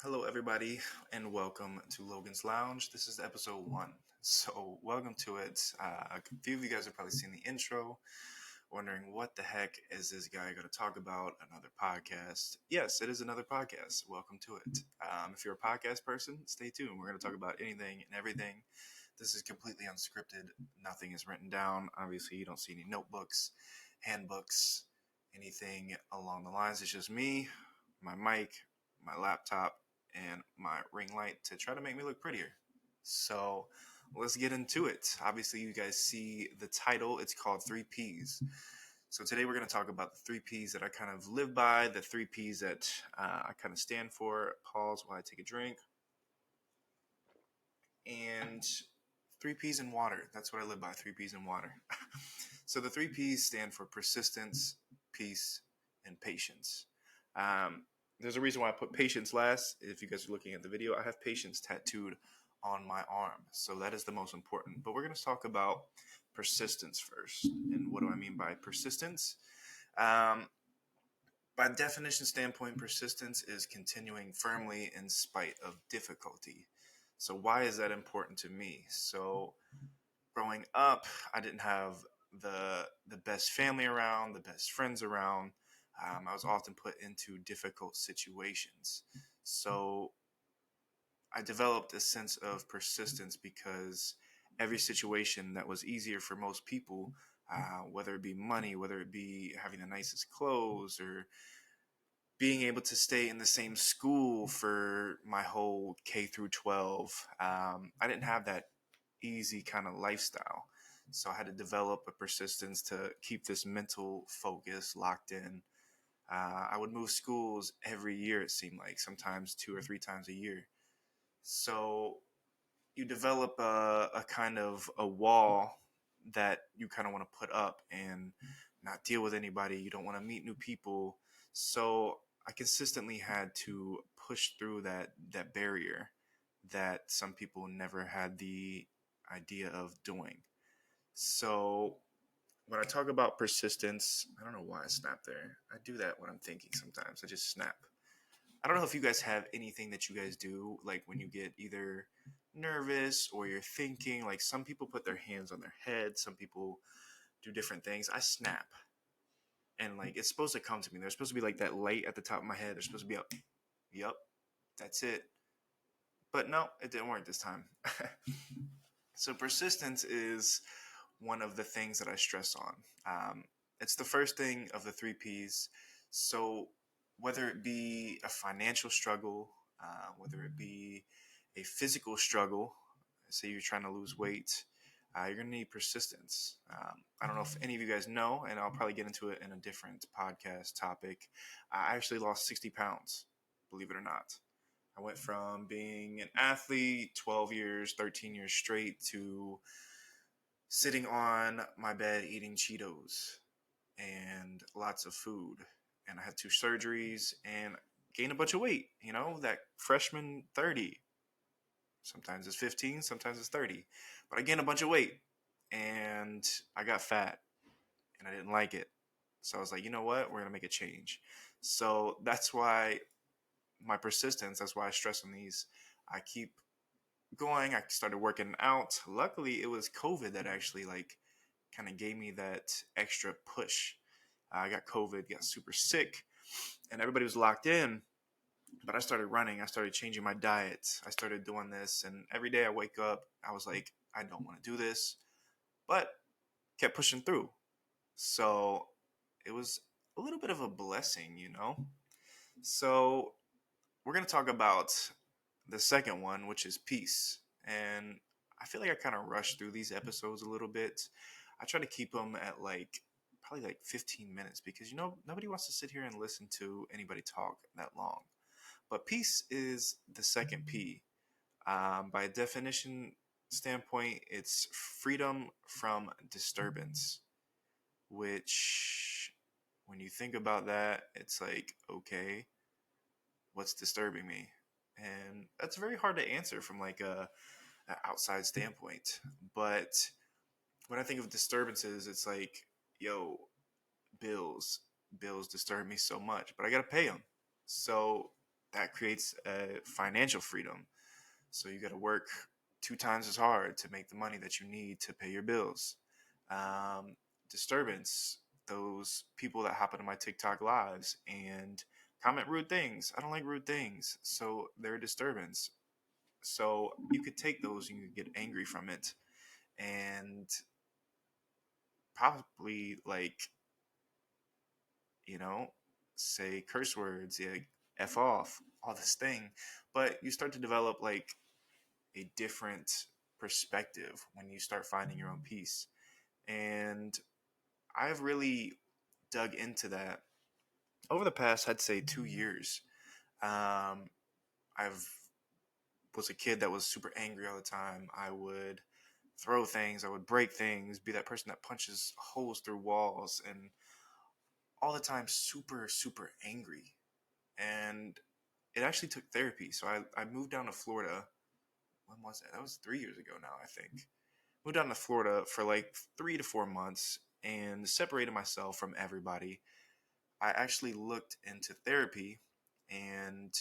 Hello, everybody, and welcome to Logan's Lounge. This is episode one. So, welcome to it. A few of you guys have probably seen the intro, wondering what the heck is this guy going to talk about? Another podcast. Yes, it is another podcast. Welcome to it. If you're a podcast person, stay tuned. We're going to talk about anything and everything. This is completely unscripted, nothing is written down. Obviously, you don't see any notebooks, handbooks, anything along the lines. It's just me, my mic, my laptop, and my ring light to try to make me look prettier. So let's get into it. Obviously, you guys see the title. It's called Three P's. So today we're going to talk about the three P's that I kind of live by, the three P's that I kind of stand for. Pause while I take a drink. And three P's in water. That's what I live by, three P's in water. So the three P's stand for persistence, peace, and patience. There's a reason why I put patience last. If you guys are looking at the video, I have patience tattooed on my arm. So that is the most important. But we're going to talk about persistence first. And what do I mean by persistence? Um, by definition standpoint, persistence is continuing firmly in spite of difficulty. So why is that important to me? So growing up, I didn't have the best family around, the best friends around. I was often put into difficult situations. So I developed a sense of persistence because every situation that was easier for most people, whether it be money, whether it be having the nicest clothes, or being able to stay in the same school for my whole K through 12, I didn't have that easy kind of lifestyle. So I had to develop a persistence to keep this mental focus locked in. I would move schools every year, it seemed like, sometimes two or three times a year. So you develop a kind of a wall that you kind of want to put up and not deal with anybody. You don't want to meet new people. So I consistently had to push through that barrier that some people never had the idea of doing. So when I talk about persistence, I don't know why I snapped there. I do that when I'm thinking sometimes. I just snap. I don't know if you guys have anything that you guys do, like when you get either nervous or you're thinking. Like some people put their hands on their head, some people do different things. I snap. And like it's supposed to come to me. There's supposed to be like that light at the top of my head. There's supposed to be up. Yup, that's it. But no, it didn't work this time. So persistence is one of the things that I stress on. It's the first thing of the three P's. So whether it be a financial struggle, whether it be a physical struggle, say you're trying to lose weight, you're going to need persistence. I don't know if any of you guys know, and I'll probably get into it in a different podcast topic. I actually lost 60 pounds, believe it or not. I went from being an athlete 12 years, 13 years straight to sitting on my bed eating Cheetos and lots of food. And I had two surgeries and gained a bunch of weight. You know, that freshman 30. Sometimes it's 15, sometimes it's 30. But I gained a bunch of weight and I got fat and I didn't like it. So I was like, you know what? We're going to make a change. So that's why my persistence, that's why I stress on these. I keep going. I started working out. Luckily, it was COVID that actually like kind of gave me that extra push. I got COVID, got super sick, and everybody was locked in. But I started running. I started changing my diet. I started doing this, and every day I wake up, I was like, I don't want to do this, but kept pushing through. So it was a little bit of a blessing, you know. So we're gonna talk about the second one, which is peace. And I feel like I kind of rushed through these episodes a little bit. I try to keep them at like probably like 15 minutes because you know nobody wants to sit here and listen to anybody talk that long. But peace is the second P. By definition standpoint, it's freedom from disturbance, which when you think about that, it's like, okay, what's disturbing me? And that's very hard to answer from like a outside standpoint. But when I think of disturbances, it's like, yo, bills, bills disturb me so much, but I gotta pay them. So that creates a financial freedom. So you got to work 2 times as hard to make the money that you need to pay your bills. Um, Disturbance, those people that hop into my TikTok lives and comment rude things. I don't like rude things. So they're a disturbance. So you could take those and you could get angry from it and probably like, you know, say curse words, yeah, F off, all this thing. But you start to develop like a different perspective when you start finding your own peace. And I've really dug into that over the past, I'd say, 2 years. I've was a kid that was super angry all the time. I would throw things, I would break things, be that person that punches holes through walls, and all the time super, super angry. And it actually took therapy. So I moved down to Florida. When was that? That was 3 years ago now, I think. Moved down to Florida for like 3 to 4 months and separated myself from everybody. I actually looked into therapy and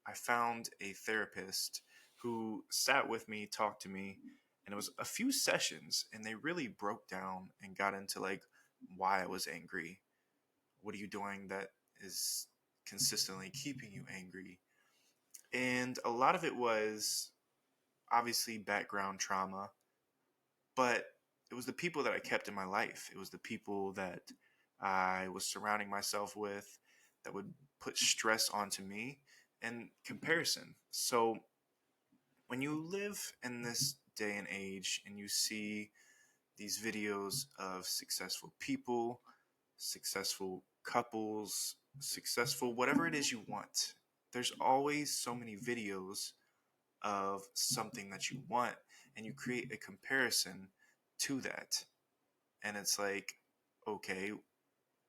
I found a therapist who sat with me, talked to me, and it was a few sessions and they really broke down and got into like why I was angry. What are you doing that is consistently keeping you angry? And a lot of it was obviously background trauma, but it was the people that I kept in my life. It was the people that I was surrounding myself with that would put stress onto me and comparison. So when you live in this day and age and you see these videos of successful people, successful couples, successful whatever it is you want, there's always so many videos of something that you want and you create a comparison to that. And it's like, okay,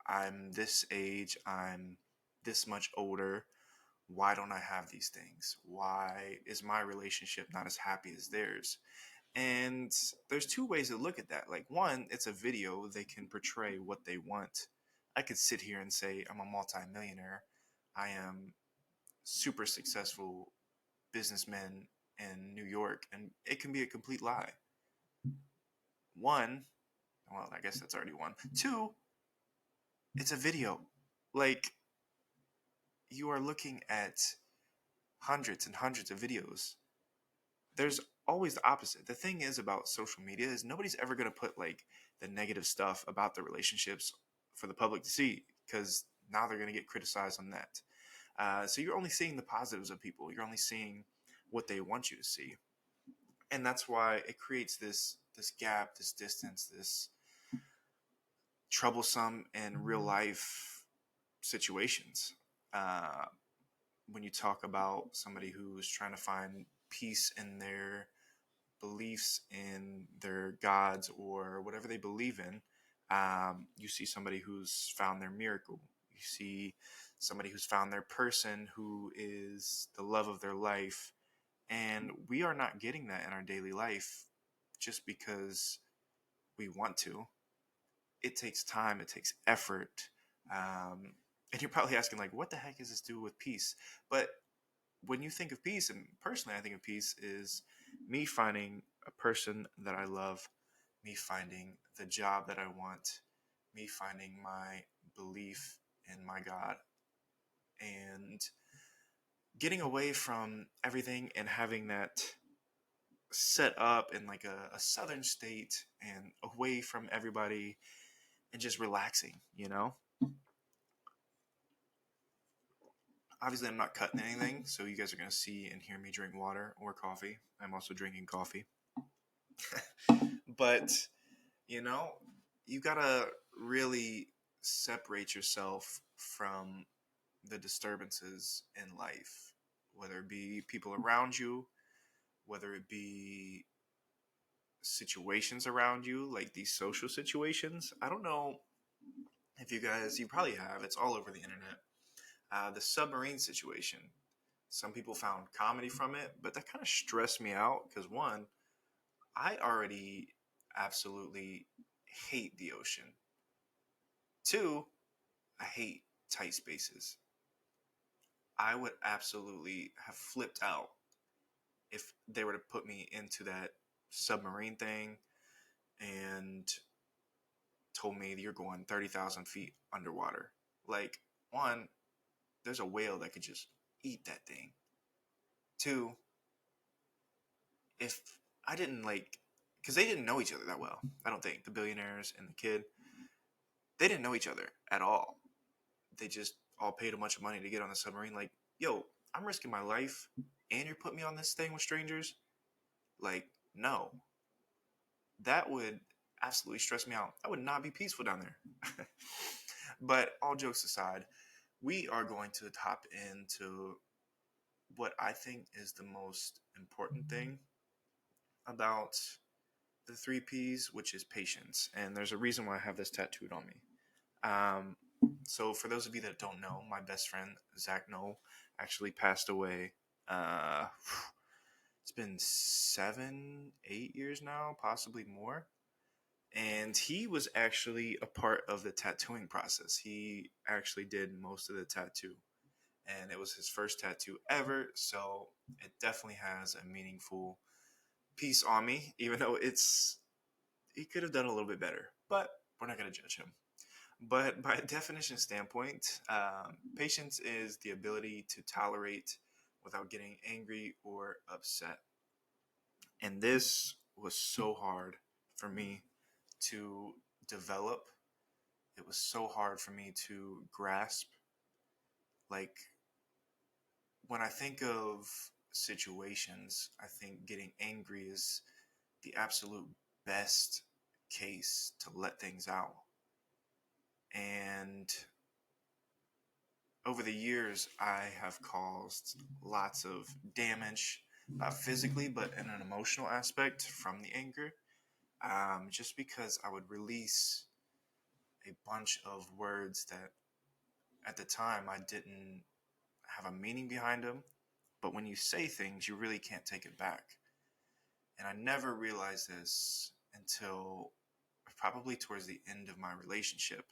I'm this age, I'm this much older. Why don't I have these things? Why is my relationship not as happy as theirs? And there's two ways to look at that. Like, one, it's a video, they can portray what they want. I could sit here and say, I'm a multimillionaire, I am super successful businessman in New York, and it can be a complete lie. One, well, I guess that's already one. Two, it's a video. Like, you are looking at hundreds and hundreds of videos. There's always the opposite. The thing is about social media is nobody's ever going to put like the negative stuff about the relationships for the public to see because now they're going to get criticized on that. So you're only seeing the positives of people. You're only seeing what they want you to see, and that's why it creates this gap, this distance, this troublesome in real life situations. Uh, when you talk about somebody who's trying to find peace in their beliefs in their gods or whatever they believe in, you see somebody who's found their miracle. You see somebody who's found their person who is the love of their life. And we are not getting that in our daily life just because we want to. It takes time, it takes effort. And you're probably asking, like, what the heck is this do with peace? But when you think of peace, and personally, I think of peace is me finding a person that I love, me finding the job that I want, me finding my belief in my God, and getting away from everything and having that set up in like a southern state and away from everybody and just relaxing, you know? Obviously, I'm not cutting anything, so you guys are going to see and hear me drink water or coffee. I'm also drinking coffee. But, you know, you got to really separate yourself from the disturbances in life, whether it be people around you, whether it be situations around you, like these social situations. I don't know if you probably have, it's all over the internet. The submarine situation. Some people found comedy from it, but that kind of stressed me out because one, I already absolutely hate the ocean. Two, I hate tight spaces. I would absolutely have flipped out if they were to put me into that submarine thing and told me you're going 30,000 feet underwater. Like, one, there's a whale that could just eat that thing. Two, if I didn't like, because they didn't know each other that well, I don't think, the billionaires and the kid, they didn't know each other at all. They just all paid a bunch of money to get on the submarine. Like, yo, I'm risking my life and you're putting me on this thing with strangers? Like, no. That would absolutely stress me out. That would not be peaceful down there. But all jokes aside, we are going to hop into what I think is the most important thing about the three P's, which is patience. And there's a reason why I have this tattooed on me. Um, so, for those of you that don't know, my best friend, Zach Knoll, actually passed away. Uh, it's been 7, 8 years now, possibly more. And he was actually a part of the tattooing process. He actually did most of the tattoo. And it was his first tattoo ever. So, it definitely has a meaningful piece on me, even though he could have done a little bit better. But we're not going to judge him. But by definition standpoint, patience is the ability to tolerate without getting angry or upset. And this was so hard for me to develop. It was so hard for me to grasp. Like, when I think of situations, I think getting angry is the absolute best case to let things out. And over the years, I have caused lots of damage, not physically, but in an emotional aspect from the anger. Just because I would release a bunch of words that at the time I didn't have a meaning behind them. But when you say things, you really can't take it back. And I never realized this until probably towards the end of my relationship,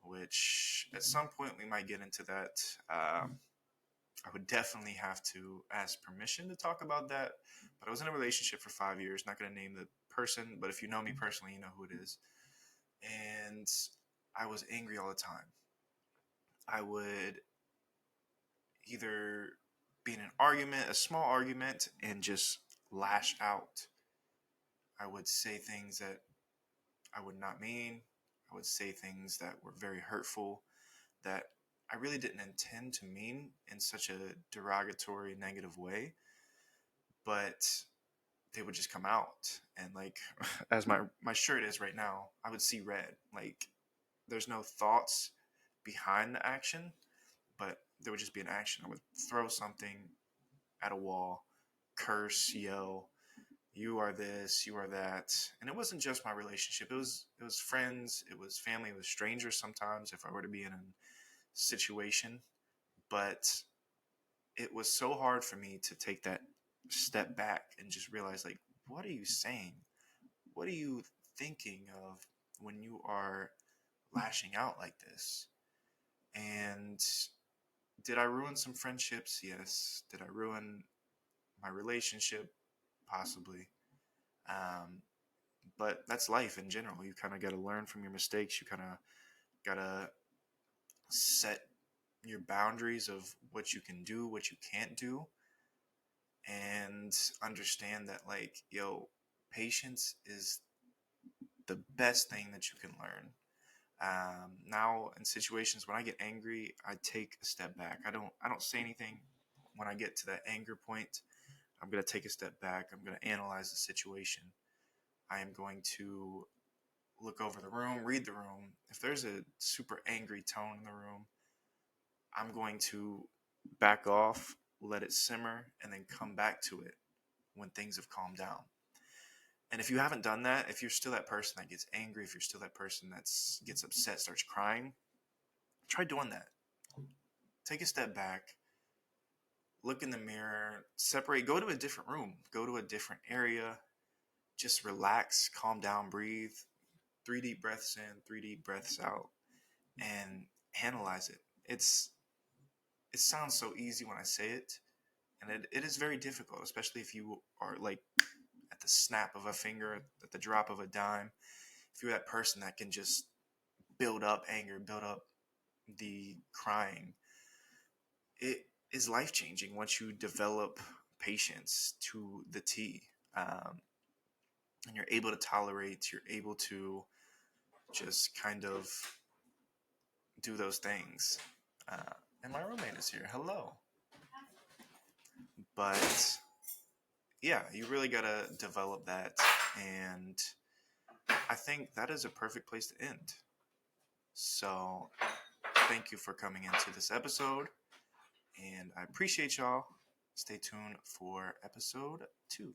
which at some point we might get into that. I would definitely have to ask permission to talk about that. But I was in a relationship for 5 years. Not going to name the person, but if you know me personally, you know who it is. And I was angry all the time. I would either be in an argument, a small argument, and just lash out. I would say things that I would not mean. I would say things that were very hurtful that I really didn't intend to mean in such a derogatory, negative way. But they would just come out. And like, as my shirt is right now, I would see red. Like, there's no thoughts behind the action, but there would just be an action. I would throw something at a wall, curse, yell, you are this, you are that. And it wasn't just my relationship. It was friends, it was family, it was strangers sometimes if I were to be in a situation. But it was so hard for me to take that step back and just realize, like, what are you saying? What are you thinking of when you are lashing out like this? And did I ruin some friendships? Yes. Did I ruin my relationship? Possibly. Um, but that's life in general. You kind of got to learn from your mistakes. You kind of got to set your boundaries of what you can do, what you can't do, and understand that, like, yo, patience is the best thing that you can learn. Now, in situations when I get angry, I take a step back. I don't say anything when I get to that anger point. I'm gonna take a step back. I'm gonna analyze the situation. I am going to look over the room, read the room. If there's a super angry tone in the room, I'm going to back off, let it simmer, and then come back to it when things have calmed down. And if you haven't done that, if you're still that person that gets angry, if you're still that person that gets upset, starts crying, try doing that. Take a step back, look in the mirror, separate, go to a different room, go to a different area, just relax, calm down, breathe, 3 deep breaths in, 3 deep breaths out, and analyze it. It's it sounds so easy when I say it, and it is very difficult, especially if you are like at the snap of a finger, at the drop of a dime. If you're that person that can just build up anger, build up the crying, it is life changing once you develop patience to the T. And you're able to tolerate, you're able to just kind of do those things. And my roommate is here. Hello. But yeah, you really got to develop that. And I think that is a perfect place to end. So thank you for coming into this episode. And I appreciate y'all. Stay tuned for episode 2.